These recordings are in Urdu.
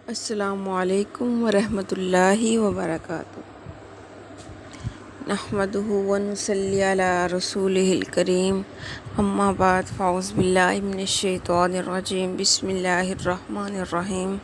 السلام علیکم ورحمۃ اللہ وبرکاتہ۔ نحمدہ ونصلی علی رسولہ الکریم، اما بعد، فاعوذ باللہ من الشیطان الرجیم، بسم اللہ الرحمن الرحیم۔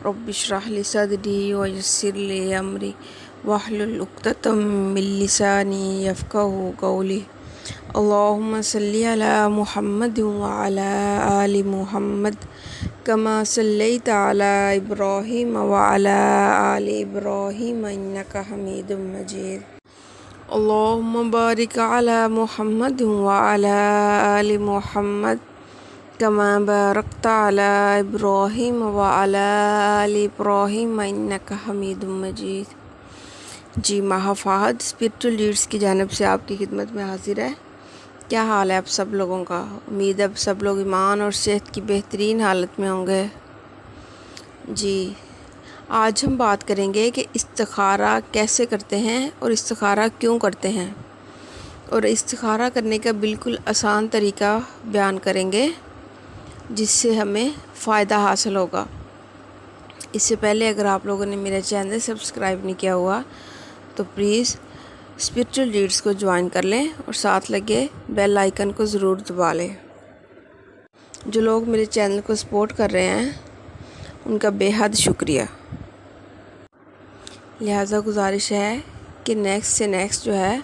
رب اشرح لی صدری ویسر لی امری واحلل عقدۃ من لسانی یفقہوا قولی۔ اللہم صلی علی محمد وعلی آل محمد کما صلیت علی ابراہیم وعلی آل ابراہیم انک حمید مجید۔ اللہم بارک علی محمد وعلی آل محمد کما بارکت علی ابراہیم وعلی آل ابراہیم انک حمید مجید۔ جی، ماہا فہد اسپرچول لیڈرز کی جانب سے آپ کی خدمت میں حاضر ہے۔ کیا حال ہے آپ سب لوگوں کا؟ امید ہے اب سب لوگ ایمان اور صحت کی بہترین حالت میں ہوں گے۔ جی، آج ہم بات کریں گے کہ استخارہ کیسے کرتے ہیں اور استخارہ کیوں کرتے ہیں، اور استخارہ کرنے کا بالکل آسان طریقہ بیان کریں گے جس سے ہمیں فائدہ حاصل ہوگا۔ اس سے پہلے اگر آپ لوگوں نے میرا چینل سبسکرائب نہیں کیا ہوا تو پلیز اسپرچول لیڈرز کو جوائن کر لیں اور ساتھ لگے بیل آئیکن کو ضرور دبا لیں۔ جو لوگ میرے چینل کو سپورٹ کر رہے ہیں ان کا بے حد شکریہ۔ لہٰذا گزارش ہے کہ نیکسٹ سے نیکسٹ جو ہے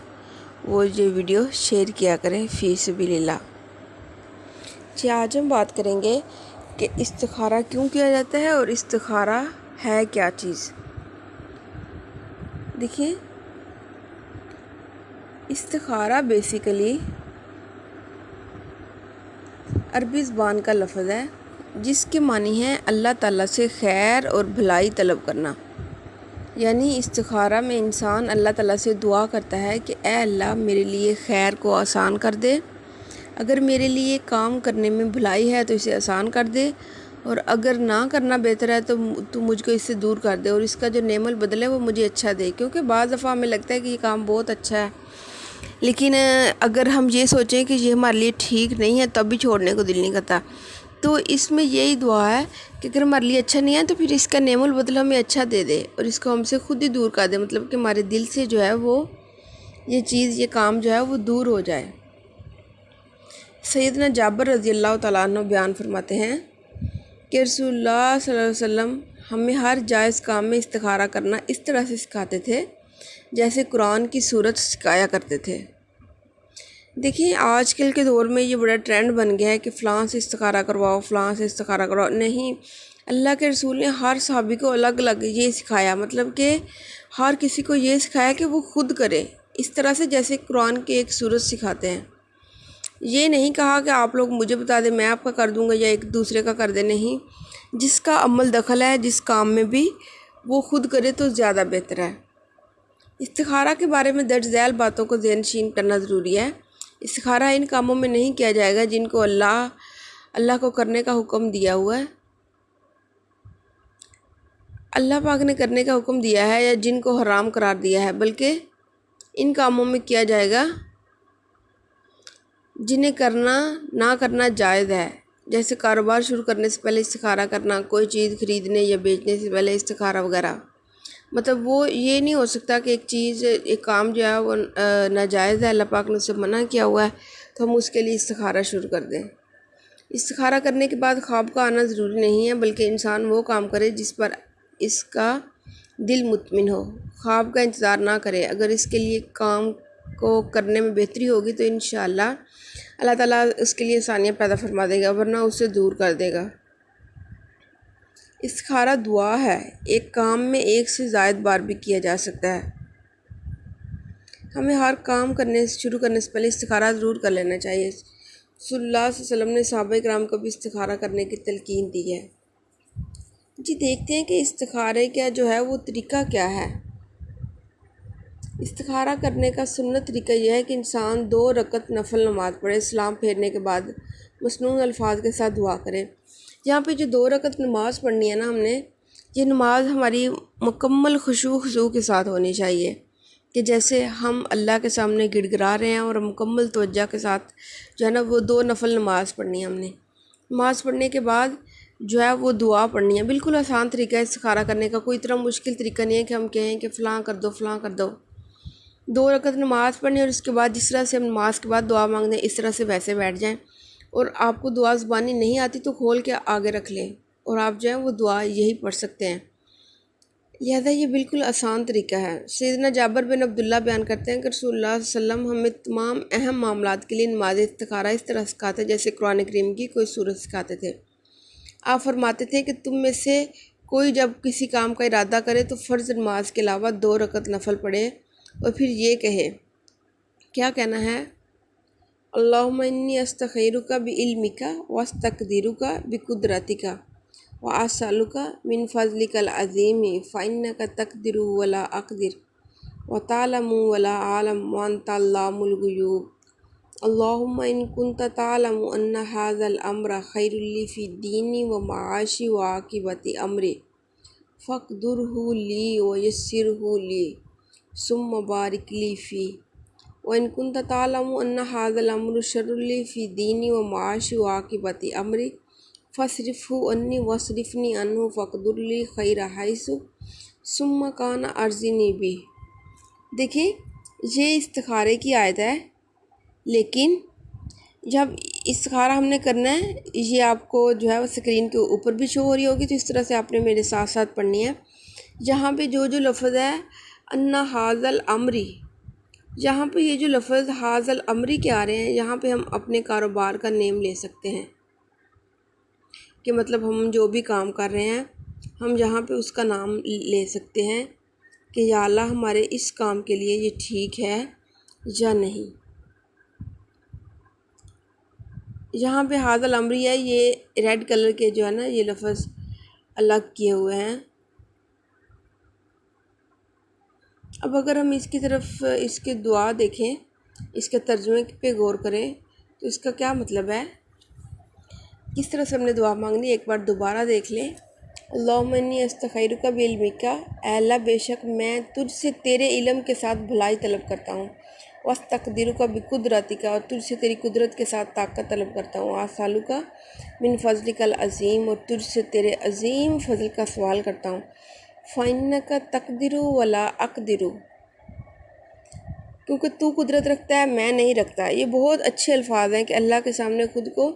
وہ یہ ویڈیو شیئر کیا کریں فی سبیل اللہ۔ جی، آج ہم بات کریں گے کہ استخارہ کیوں کیا جاتا ہے اور استخارہ ہے کیا چیز۔ دیکھیے، استخارہ بیسیکلی عربی زبان کا لفظ ہے جس کے معنی ہے اللہ تعالیٰ سے خیر اور بھلائی طلب کرنا۔ یعنی استخارہ میں انسان اللہ تعالیٰ سے دعا کرتا ہے کہ اے اللہ میرے لیے خیر کو آسان کر دے، اگر میرے لیے کام کرنے میں بھلائی ہے تو اسے آسان کر دے، اور اگر نہ کرنا بہتر ہے تو مجھ کو اس سے دور کر دے، اور اس کا جو نعم البدل ہے وہ مجھے اچھا دے۔ کیونکہ بعض دفعہ ہمیں لگتا ہے کہ یہ کام بہت اچھا ہے، لیکن اگر ہم یہ سوچیں کہ یہ ہمارے لیے ٹھیک نہیں ہے تب بھی چھوڑنے کو دل نہیں کرتا۔ تو اس میں یہی دعا ہے کہ اگر ہمارے لیے اچھا نہیں ہے تو پھر اس کا نعم البدل ہمیں اچھا دے دے اور اس کو ہم سے خود ہی دور کر دے، مطلب کہ ہمارے دل سے جو ہے وہ یہ چیز، یہ کام جو ہے وہ دور ہو جائے۔ سیدنا جابر رضی اللہ تعالیٰ عنہ بیان فرماتے ہیں کہ رسول اللہ صلی اللہ علیہ وسلم ہمیں ہر جائز کام میں استخارہ کرنا اس طرح سے سکھاتے تھے جیسے قرآن کی صورت سکھایا کرتے تھے۔ دیکھیں، آج کل کے دور میں یہ بڑا ٹرینڈ بن گیا ہے کہ فلاں سے استخارہ کرواؤ، فلاں سے استخارہ کرواؤ۔ نہیں، اللہ کے رسول نے ہر صحابی کو الگ الگ یہ سکھایا، مطلب کہ ہر کسی کو یہ سکھایا کہ وہ خود کرے اس طرح سے جیسے قرآن کی ایک صورت سکھاتے ہیں۔ یہ نہیں کہا کہ آپ لوگ مجھے بتا دیں میں آپ کا کر دوں گا یا ایک دوسرے کا کر دیں، نہیں، جس کا عمل دخل ہے جس کام میں بھی وہ خود کرے تو زیادہ بہتر ہے۔ استخارہ کے بارے میں درج ذیل باتوں کو ذہن نشین کرنا ضروری ہے۔ استخارہ ان کاموں میں نہیں کیا جائے گا جن کو اللہ کو کرنے کا حکم دیا ہوا ہے، اللہ پاک نے کرنے کا حکم دیا ہے، یا جن کو حرام قرار دیا ہے، بلکہ ان کاموں میں کیا جائے گا جنہیں نہ کرنا جائز ہے، جیسے کاروبار شروع کرنے سے پہلے استخارہ کرنا، کوئی چیز خریدنے یا بیچنے سے پہلے استخارہ وغیرہ۔ مطلب وہ یہ نہیں ہو سکتا کہ ایک کام جو ہے وہ ناجائز ہے، اللہ پاک نے اسے منع کیا ہوا ہے تو ہم اس کے لیے استخارہ شروع کر دیں۔ استخارہ کرنے کے بعد خواب کا آنا ضروری نہیں ہے، بلکہ انسان وہ کام کرے جس پر اس کا دل مطمئن ہو، خواب کا انتظار نہ کرے۔ اگر اس کے لیے کام کو کرنے میں بہتری ہوگی تو انشاءاللہ اللہ تعالیٰ اس کے لیے آسانیاں پیدا فرما دے گا، ورنہ اسے دور کر دے گا۔ استخارہ دعا ہے، ایک کام میں ایک سے زائد بار بھی کیا جا سکتا ہے۔ ہمیں ہر کام شروع کرنے سے پہلے استخارہ ضرور کر لینا چاہیے۔ رسول اللہ صلی اللہ علیہ وسلم نے صحابہ کرام کو بھی استخارہ کرنے کی تلقین دی ہے۔ جی، دیکھتے ہیں کہ استخارے کا جو ہے وہ طریقہ کیا ہے۔ استخارہ کرنے کا سنت طریقہ یہ ہے کہ انسان 2 رکعت نفل نماز پڑھے، سلام پھیرنے کے بعد مسنون الفاظ کے ساتھ دعا کرے۔ یہاں پہ جو 2 رکعت نماز پڑھنی ہے نا ہم نے، یہ نماز ہماری مکمل خضوع کے ساتھ ہونی چاہیے، کہ جیسے ہم اللہ کے سامنے گڑ گڑا رہے ہیں اور مکمل توجہ کے ساتھ جو ہے نا وہ 2 نفل نماز پڑھنی ہے ہم نے۔ نماز پڑھنے کے بعد جو ہے وہ دعا پڑھنی ہے۔ بالکل آسان طریقہ ہے استخارہ کرنے کا، کوئی اتنا مشکل طریقہ نہیں ہے کہ ہم کہیں کہ فلاں کر دو فلاں کر دو۔ 2 رکعت نماز پڑھنی اور اس کے بعد جس طرح سے ہم نماز کے بعد دعا مانگتے ہیں اس طرح سے ویسے بیٹھ جائیں، اور آپ کو دعا زبانی نہیں آتی تو کھول کے آگے رکھ لیں اور آپ جو ہے وہ دعا یہی پڑھ سکتے ہیں۔ لہذا یہ بالکل آسان طریقہ ہے۔ سیدنا جابر بن عبداللہ بیان کرتے ہیں کہ رسول اللہ صلی اللہ علیہ وسلم ہمیں تمام اہم معاملات کے لیے نماز استخارہ اس طرح سکھاتے جیسے قرآن کریم کی کوئی سورت سکھاتے تھے۔ آپ فرماتے تھے کہ تم میں سے کوئی جب کسی کام کا ارادہ کرے تو فرض نماز کے علاوہ 2 رکعت نفل پڑھے اور پھر یہ کہے، کیا کہنا ہے؟ اللہم انی استخیرک بعلمک واستقدرک بقدرتک واسألک من فضلک العظیم فإنک تقدر ولا اقدر وتعلم ولا اعلم وانت علام الغیوب۔ اللہم ان کنت تعلم ان ھذا الامر خیر لی فی دینی ومعاشی وعاقبۃ امری فاقدرہ لی ویسرہ لی ثم بارک لی فیہ، وَإِن كُنْتَ تَعْلَمُ أَنَّ هَذَا الْأَمْرَ شَرٌّ لِّي فِي دِينِي وَمَعَاشِي وَعَاقِبَةِ أَمْرِي فَاصْرِفْهُ عَنِّي وَاصْرِفْنِي عَنْهُ فَاقْدُرْ لِي خَيْرَ حَيْثُ ثُمَّ كَانَ أَرْزِنِي بِهِ۔ دیکھیں یہ استخارے کی آیت ہے، لیکن جب استخارہ ہم نے کرنا ہے یہ آپ کو جو ہے وہ اسکرین کے اوپر بھی شو ہو رہی ہوگی، تو اس طرح سے آپ نے میرے ساتھ ساتھ پڑھنی ہے۔ جہاں پہ جو لفظ ہے اَنَّ هَذَا الْأَمْرِ، یہاں پہ یہ جو لفظ ھذا الامری کے آ رہے ہیں، یہاں پہ ہم اپنے کاروبار کا نیم لے سکتے ہیں کہ مطلب ہم جو بھی کام کر رہے ہیں ہم یہاں پہ اس کا نام لے سکتے ہیں کہ یا اللہ ہمارے اس کام کے لیے یہ ٹھیک ہے یا نہیں۔ یہاں پہ ھذا الامری ہے، یہ ریڈ کلر کے جو ہے نا یہ لفظ الگ کیے ہوئے ہیں۔ اب اگر ہم اس کی طرف اس کے دعا دیکھیں، اس کے ترجمے پہ غور کریں تو اس کا کیا مطلب ہے، کس طرح سے ہم نے دعا مانگنی، ایک بار دوبارہ دیکھ لیں۔ اللہم انی استخیرک بعلمک، اے اللہ بے شک میں تجھ سے تیرے علم کے ساتھ بھلائی طلب کرتا ہوں، واستقدرک بقدرتک، اور تجھ سے تیری قدرت کے ساتھ طاقت طلب کرتا ہوں، واسألک من فضلک العظیم، اور تجھ سے تیرے عظیم فضل کا سوال کرتا ہوں، فإنک تقدر ولا اقدر، کیونکہ تو قدرت رکھتا ہے میں نہیں رکھتا۔ یہ بہت اچھے الفاظ ہیں کہ اللہ کے سامنے خود کو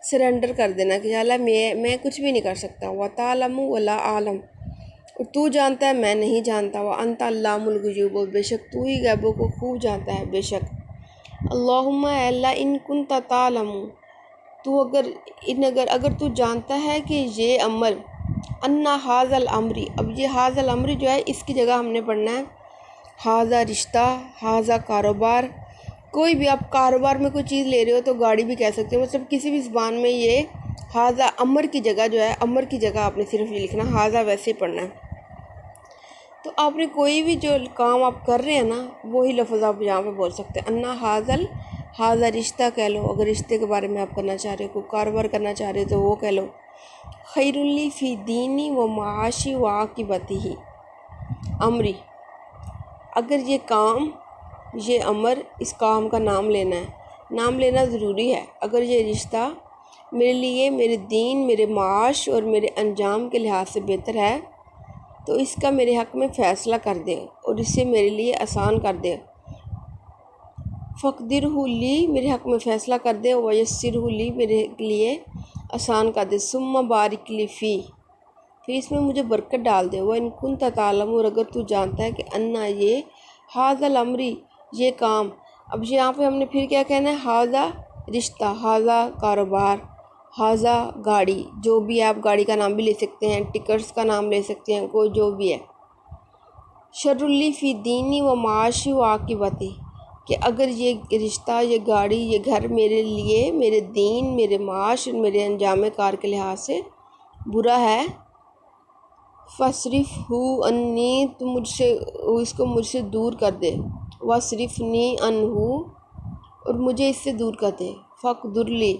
سرنڈر کر دینا کہ یا اللہ میں کچھ بھی نہیں کر سکتا، وَتَعْلَمُ وَلَا أَعْلَمُ، اور تو جانتا ہے میں نہیں جانتا، وَأَنْتَ عَلَّامُ الْغُیُوبِ، اور بے شک تو ہی غیبوں کو خوب جانتا ہے۔ بے شک اللہم اے اللہ ان کنت تعلم، تو اگر تو جانتا ہے کہ یہ امر ان ھذا الامر، اب یہ ھذا الامر جو ہے اس کی جگہ ہم نے پڑھنا ہے ھذا رشتہ، ھذا کاروبار، کوئی بھی آپ کاروبار میں کوئی چیز لے رہے ہو تو گاڑی بھی کہہ سکتے ہو، مطلب کسی بھی زبان میں یہ ھذا امر کی جگہ جو ہے، امر کی جگہ آپ نے صرف یہ لکھنا، ھذا ویسے ہی پڑھنا ہے۔ تو آپ نے کوئی بھی جو کام آپ کر رہے ہیں نا وہی لفظ آپ یہاں پہ بول سکتے ہیں، انا ھذا رشتہ کہہ لو، اگر رشتے کے بارے میں آپ کرنا چاہ رہے ہو، کوئی کاروبار کرنا چاہ رہے ہو تو وہ کہہ لو، خیر لی فی دینی و معاشی وعاقبتہ امری، اگر یہ کام، یہ امر، اس کام کا نام لینا ہے، نام لینا ضروری ہے، اگر یہ رشتہ میرے لیے میرے دین، میرے معاش اور میرے انجام کے لحاظ سے بہتر ہے تو اس کا میرے حق میں فیصلہ کر دے اور اسے میرے لیے آسان کر دے، فَاقْدِرْهُ لی، میرے حق میں فیصلہ کر دے، وَيَسِّرْهُ لی، میرے لیے آسان کر دے، ثُمَّ بَارِكْ لِي فِيهِ، پھر اس میں مجھے برکت ڈال دے، وَإِن كُنْتَ تَعْلَمُ، اور اگر تو جانتا ہے کہ انا یہ ھذا الامر، یہ کام، اب یہاں پہ ہم نے پھر کیا کہنا ہے، ھذا رشتہ، ھذا کاروبار، ھذا گاڑی، جو بھی آپ گاڑی کا نام بھی لے سکتے ہیں، ٹکٹس کا نام لے سکتے ہیں، کوئی جو بھی ہے، شر لی فی دینی و معاشی و عاقبتی، کہ اگر یہ رشتہ، یہ گاڑی، یہ گھر میرے لیے، میرے دین، میرے معاش اور میرے انجام کار کے لحاظ سے برا ہے، فَاصْرِفْهُ عَنِّی، تو مجھ سے اس کو مجھ سے دور کر دے، وَاصْرِفْنِی عَنْہُ، اور مجھے اس سے دور کر دے، فَاقْدُرْ لِی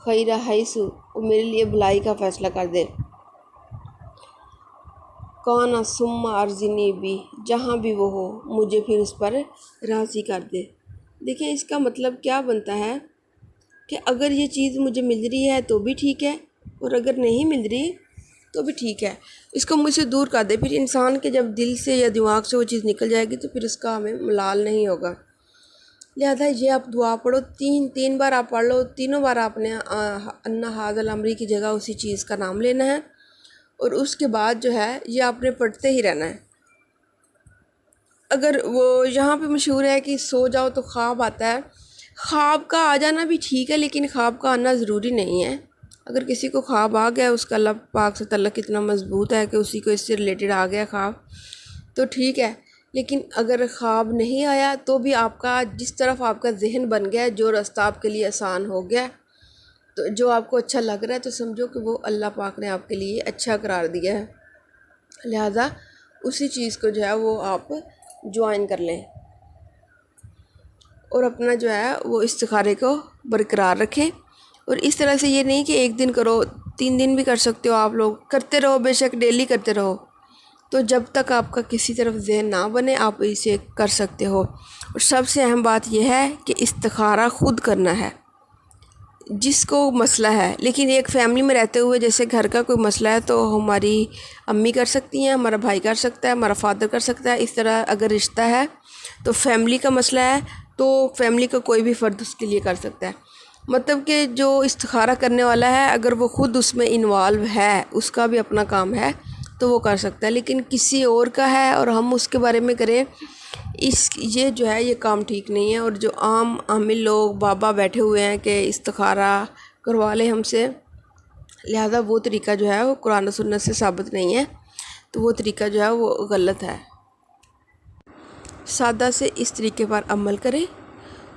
خَیْرَ حَیْثُ، اور میرے لیے بھلائی کا فیصلہ کر دے، کَانَ ثُمَّ أَرْزِنِی بِهِ، جہاں بھی وہ ہو مجھے پھر اس پر راضی کر دے۔ دیکھیں اس کا مطلب کیا بنتا ہے کہ اگر یہ چیز مجھے مل رہی ہے تو بھی ٹھیک ہے، اور اگر نہیں مل رہی تو بھی ٹھیک ہے، اس کو مجھ سے دور کر دے۔ پھر انسان کے جب دل سے یا دماغ سے وہ چیز نکل جائے گی تو پھر اس کا ہمیں ملال نہیں ہوگا۔ لہذا یہ آپ دعا پڑھو، تین بار آپ پڑھ لو، تینوں بار آپ نے انا ھذا الامری کی جگہ اسی چیز کا نام لینا ہے، اور اس کے بعد جو ہے یہ آپ نے پڑھتے ہی رہنا ہے۔ اگر وہ یہاں پہ مشہور ہے کہ سو جاؤ تو خواب آتا ہے، خواب کا آ جانا بھی ٹھیک ہے لیکن خواب کا آنا ضروری نہیں ہے۔ اگر کسی کو خواب آ گیا، اس کا اللہ پاک سے تعلق اتنا مضبوط ہے کہ اسی کو اس سے ریلیٹڈ آ گیا خواب، تو ٹھیک ہے۔ لیکن اگر خواب نہیں آیا تو بھی آپ کا جس طرف آپ کا ذہن بن گیا ہے، جو راستہ آپ کے لیے آسان ہو گیا، تو جو آپ کو اچھا لگ رہا ہے، تو سمجھو کہ وہ اللہ پاک نے آپ کے لیے اچھا قرار دیا ہے، لہذا اسی چیز کو جو ہے وہ آپ جوائن کر لیں، اور اپنا جو ہے وہ استخارے کو برقرار رکھیں۔ اور اس طرح سے یہ نہیں کہ ایک دن کرو، 3 دن بھی کر سکتے ہو، آپ لوگ کرتے رہو، بے شک ڈیلی کرتے رہو، تو جب تک آپ کا کسی طرف ذہن نہ بنے آپ اسے کر سکتے ہو۔ اور سب سے اہم بات یہ ہے کہ استخارہ خود کرنا ہے جس کو مسئلہ ہے، لیکن ایک فیملی میں رہتے ہوئے جیسے گھر کا کوئی مسئلہ ہے تو ہماری امی کر سکتی ہیں، ہمارا بھائی کر سکتا ہے، ہمارا فادر کر سکتا ہے، اس طرح اگر رشتہ ہے تو فیملی کا مسئلہ ہے تو فیملی کا کوئی بھی فرد اس کے لیے کر سکتا ہے۔ مطلب کہ جو استخارہ کرنے والا ہے اگر وہ خود اس میں انوالو ہے، اس کا بھی اپنا کام ہے تو وہ کر سکتا ہے، لیکن کسی اور کا ہے اور ہم اس کے بارے میں کریں، یہ جو ہے یہ کام ٹھیک نہیں ہے۔ اور جو عام عامل لوگ بابا بیٹھے ہوئے ہیں کہ استخارہ کروا لیں ہم سے، لہذا وہ طریقہ جو ہے وہ قرآن و سنت سے ثابت نہیں ہے، تو وہ طریقہ جو ہے وہ غلط ہے۔ سادہ سے اس طریقے پر عمل کریں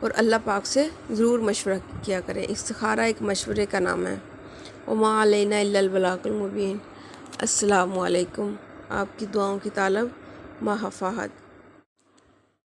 اور اللہ پاک سے ضرور مشورہ کیا کریں۔ استخارہ ایک مشورے کا نام ہے۔ وما علینا الا البلاغ المبین۔ السلام علیکم۔ آپ کی دعاؤں کی طالب ماہا فہد۔